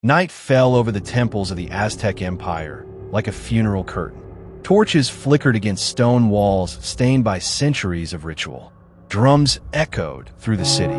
Night fell over the temples of the Aztec Empire like a funeral curtain. Torches flickered against stone walls stained by centuries of ritual. Drums echoed through the city.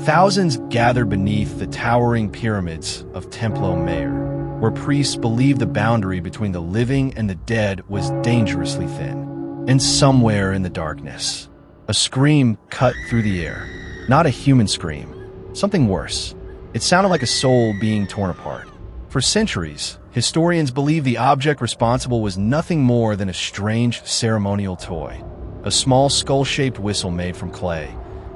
Thousands gathered beneath the towering pyramids of Templo Mayor, where priests believed the boundary between the living and the dead was dangerously thin. And somewhere in the darkness, a scream cut through the air. Not a human scream, something worse. It sounded like a soul being torn apart. For centuries, historians believe the object responsible was nothing more than a strange ceremonial toy, a small skull-shaped whistle made from clay,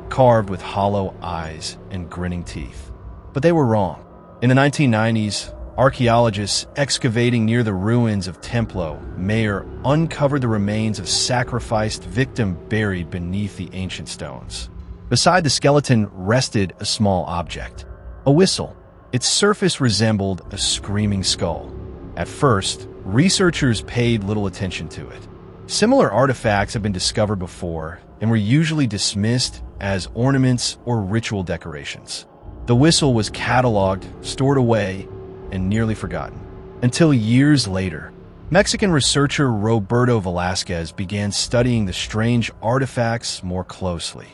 carved with hollow eyes and grinning teeth. But they were wrong. In the 1990s, archaeologists excavating near the ruins of Templo Mayor uncovered the remains of sacrificed victims buried beneath the ancient stones. Beside the skeleton rested a small object, a whistle. Its surface resembled a screaming skull. At first, researchers paid little attention to it. Similar artifacts have been discovered before and were usually dismissed as ornaments or ritual decorations. The whistle was cataloged, stored away, and nearly forgotten. Until years later, Mexican researcher Roberto Velázquez began studying the strange artifacts more closely.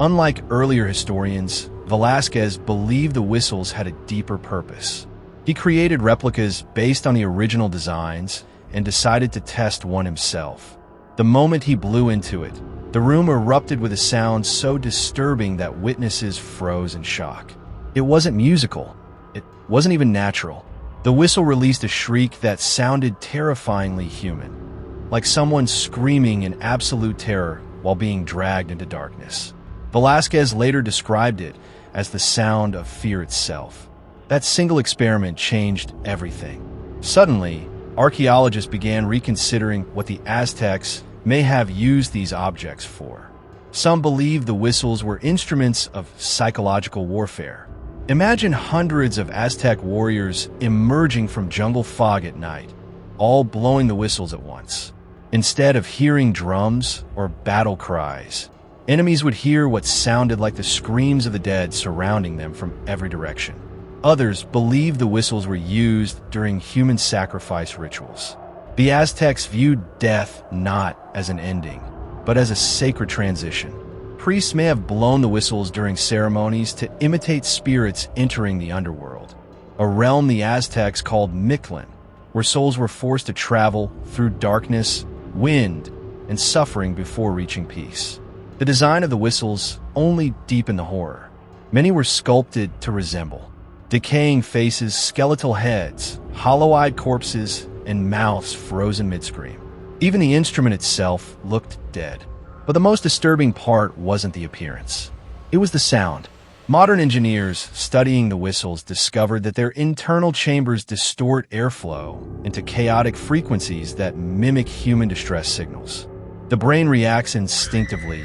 Unlike earlier historians, Velázquez believed the whistles had a deeper purpose. He created replicas based on the original designs and decided to test one himself. The moment he blew into it, the room erupted with a sound so disturbing that witnesses froze in shock. It wasn't musical. It wasn't even natural. The whistle released a shriek that sounded terrifyingly human, like someone screaming in absolute terror while being dragged into darkness. Velázquez later described it as the sound of fear itself. That single experiment changed everything. Suddenly, archaeologists began reconsidering what the Aztecs may have used these objects for. Some believed the whistles were instruments of psychological warfare. Imagine hundreds of Aztec warriors emerging from jungle fog at night, all blowing the whistles at once. Instead of hearing drums or battle cries, enemies would hear what sounded like the screams of the dead surrounding them from every direction. Others believed the whistles were used during human sacrifice rituals. The Aztecs viewed death not as an ending, but as a sacred transition. Priests may have blown the whistles during ceremonies to imitate spirits entering the underworld, a realm the Aztecs called Mictlan, where souls were forced to travel through darkness, wind, and suffering before reaching peace. The design of the whistles only deepened the horror. Many were sculpted to resemble decaying faces, skeletal heads, hollow-eyed corpses, and mouths frozen mid-scream. Even the instrument itself looked dead. But the most disturbing part wasn't the appearance. It was the sound. Modern engineers studying the whistles discovered that their internal chambers distort airflow into chaotic frequencies that mimic human distress signals. The brain reacts instinctively,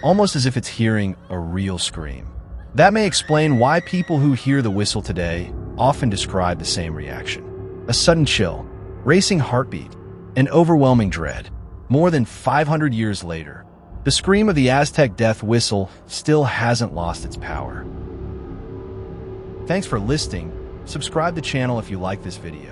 almost as if it's hearing a real scream. That may explain why people who hear the whistle today often describe the same reaction. A sudden chill, racing heartbeat, and overwhelming dread. More than 500 years later, the scream of the Aztec Death Whistle still hasn't lost its power. Thanks for listening. Subscribe to the channel if you like this video.